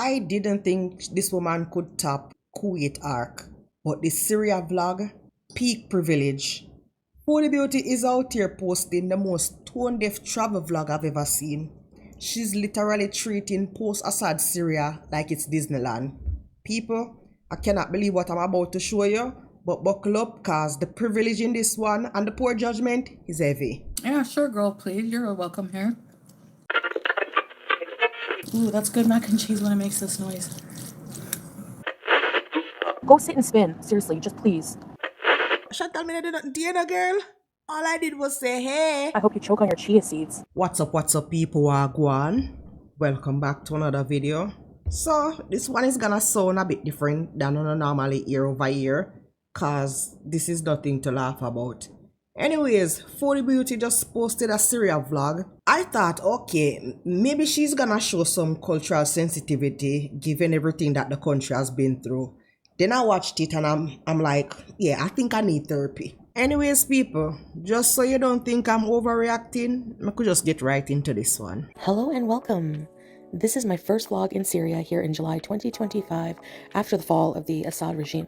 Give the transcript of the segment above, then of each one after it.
I didn't think this woman could top Kuwait arc, but the Syria vlog, peak privilege. Foodie Beauty is out here posting the most tone-deaf travel vlog I've ever seen. She's literally treating post-Assad Syria like it's Disneyland. People, I cannot believe what I'm about to show you, but buckle up cause the privilege in this one and the poor judgment is heavy. Yeah, sure, Gorlplease. You're welcome here. Ooh, that's good mac and cheese when it makes this noise. Go sit and spin. Seriously, just please. Chantal, me did nothing to you, girl. All I did was say, hey. I hope you choke on your chia seeds. What's up, people? Wagwan. Welcome back to another video. So, this one is gonna sound a bit different than I normally hear over here, cause this is nothing to laugh about. Anyways, Foodie Beauty just posted a Syria vlog. I thought, okay, maybe she's gonna show some cultural sensitivity given everything that the country has been through. Then I watched it and I'm like, yeah, I think I need therapy. Anyways, people, just so you don't think I'm overreacting, I could just get right into this one. Hello and welcome. This is my first vlog in Syria here in July 2025 after the fall of the Assad regime.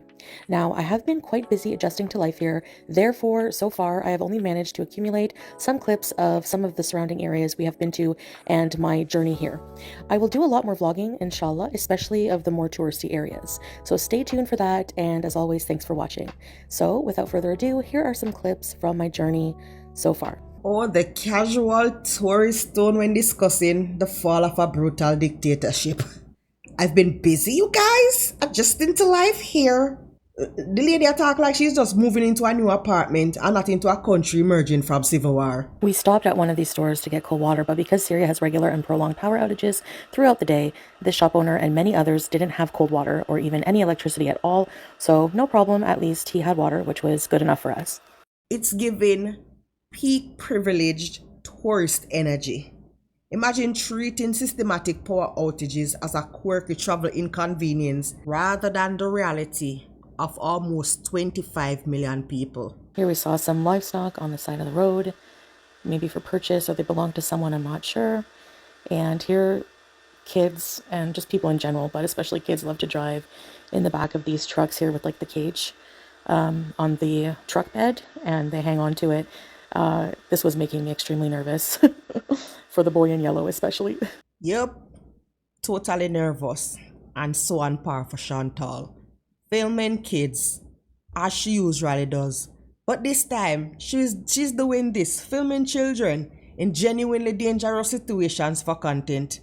Now, I have been quite busy adjusting to life here, therefore, so far, I have only managed to accumulate some clips of some of the surrounding areas we have been to and my journey here. I will do a lot more vlogging, inshallah, especially of the more touristy areas. So stay tuned for that, and as always, thanks for watching. So, without further ado, here are some clips from my journey so far. Oh, the casual tourist tone when discussing the fall of a brutal dictatorship. I've been busy, you guys, adjusting to life here. The lady talk like she's just moving into a new apartment and not into a country emerging from civil war. We stopped at one of these stores to get cold water, but because Syria has regular and prolonged power outages throughout the day, this shop owner and many others didn't have cold water or even any electricity at all, so no problem, at least he had water, which was good enough for us. It's giving peak privileged tourist energy. Imagine treating systematic power outages as a quirky travel inconvenience rather than the reality of almost 25 million people. Here we saw some livestock on the side of the road, maybe for purchase or they belong to someone, I'm not sure. And here, kids and just people in general, but especially kids, love to drive in the back of these trucks here with like the cage on the truck bed, and they hang on to it. This was making me extremely nervous for the boy in yellow especially. Yep, totally nervous and so on par for Chantal. Filming kids, as she usually does. But this time, she's doing this, filming children in genuinely dangerous situations for content.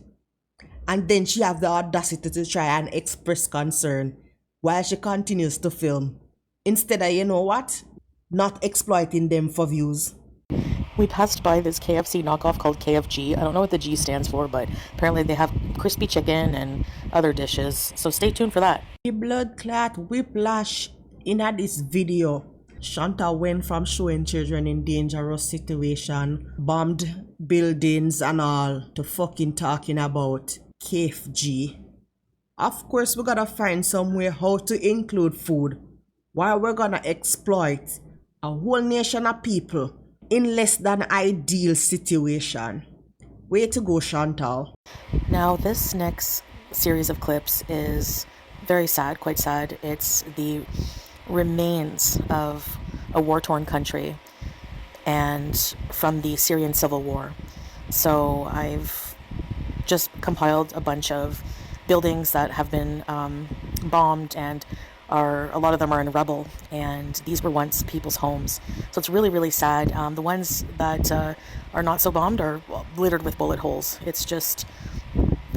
And then she have the audacity to try and express concern while she continues to film. Instead of, you know what? Not exploiting them for views. We passed by this KFC knockoff called KFG. I don't know what the G stands for, but apparently they have crispy chicken and other dishes. So stay tuned for that. The blood clot whiplash in this video. Chantal went from showing children in dangerous situation, bombed buildings and all, to fucking talking about KFG. Of course, we gotta find some way how to include food while we're gonna exploit a whole nation of people in less than ideal situation. Way to go, Chantal. Now, this next series of clips is very sad, quite sad. It's the remains of a war-torn country and from the Syrian civil war. So I've just compiled a bunch of buildings that have been bombed, and a lot of them are in rubble, and these were once people's homes. So it's really, really sad. The ones that are not so bombed are littered with bullet holes. It's just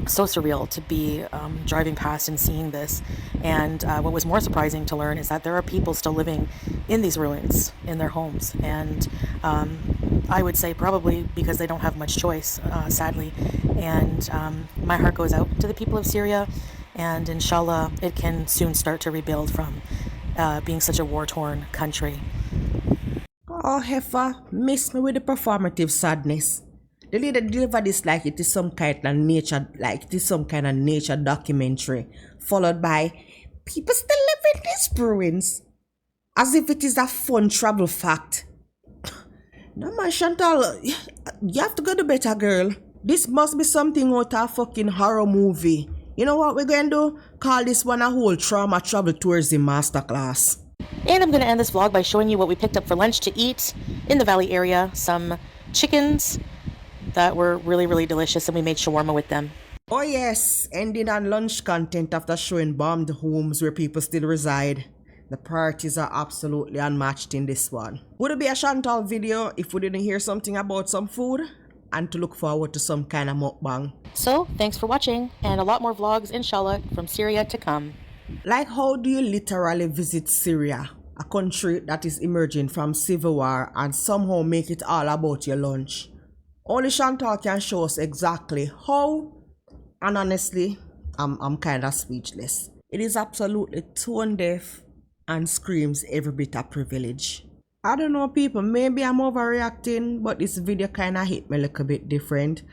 so surreal to be driving past and seeing this. And what was more surprising to learn is that there are people still living in these ruins in their homes. And I would say probably because they don't have much choice, sadly. And my heart goes out to the people of Syria. And inshallah, it can soon start to rebuild from being such a war-torn country. Oh, Heffa, miss me with the performative sadness. The lady delivered this like it is some kind of nature documentary, followed by people still live in these ruins, as if it is a fun travel fact. No man, Chantal, you have to go to better, girl. This must be something out of a fucking horror movie You know what we're going to do? Call this one a whole trauma travel tourism masterclass. And I'm going to end this vlog by showing you what we picked up for lunch to eat in the valley area. Some chickens that were really, really delicious, and we made shawarma with them. Oh yes, ending on lunch content after showing bombed homes where people still reside. The priorities are absolutely unmatched in this one. Would it be a Chantal video if we didn't hear something about some food? And to look forward to some kind of mukbang. So, thanks for watching, and a lot more vlogs, inshallah, from Syria to come. Like, how do you literally visit Syria, a country that is emerging from civil war, and somehow make it all about your lunch? Only Chantal can show us exactly how, and honestly, I'm kind of speechless. It is absolutely tone deaf and screams every bit of privilege. I don't know people, maybe I'm overreacting, but this video kind of hit me a little bit different.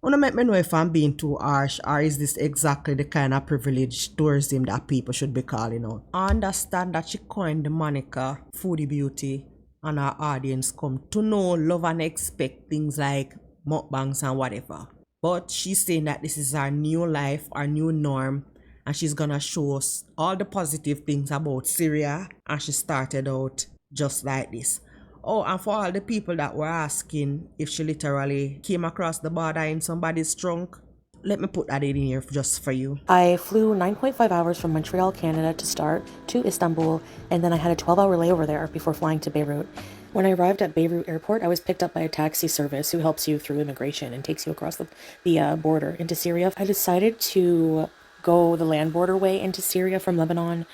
Wanna make me know if I'm being too harsh, or is this exactly the kind of privilege tourism that people should be calling out? I understand that she coined the moniker Foodie Beauty, and our audience come to know, love and expect things like mukbangs and whatever. But she's saying that this is our new life, our new norm, and she's gonna show us all the positive things about Syria, and she started out just like this. Oh, and for all the people that were asking if she literally came across the border in somebody's trunk, let me put that in here just for you. I flew 9.5 hours from Montreal, Canada to start to Istanbul, and then I had a 12-hour layover there before flying to Beirut. When I arrived at Beirut airport, I was picked up by a taxi service who helps you through immigration and takes you across the border into Syria. I decided to go the land border way into Syria from Lebanon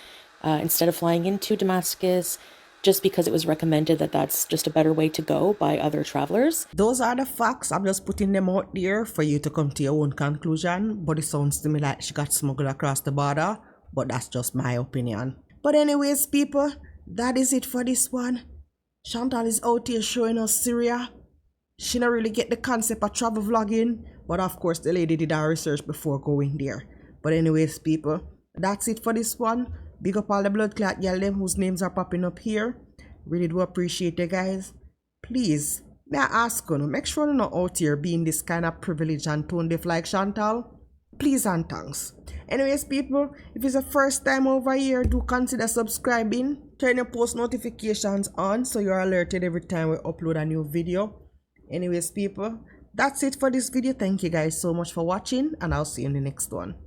instead of flying into Damascus, just because it was recommended that that's just a better way to go by other travelers. Those are the facts. I'm just putting them out there for you to come to your own conclusion. But it sounds to me like she got smuggled across the border. But that's just my opinion. But anyways, people, that is it for this one. Chantal is out here showing us Syria. She don't really get the concept of travel vlogging. But of course, the lady did her research before going there. But anyways, people, that's it for this one. Big up all the blood clot girl them whose names are popping up here. Really do appreciate you guys. Please, may I ask you, make sure you're not out here being this kind of privileged and tone deaf like Chantal. Please and thanks. Anyways, people, if it's the first time over here, do consider subscribing. Turn your post notifications on so you're alerted every time we upload a new video. Anyways, people, that's it for this video. Thank you guys so much for watching, and I'll see you in the next one.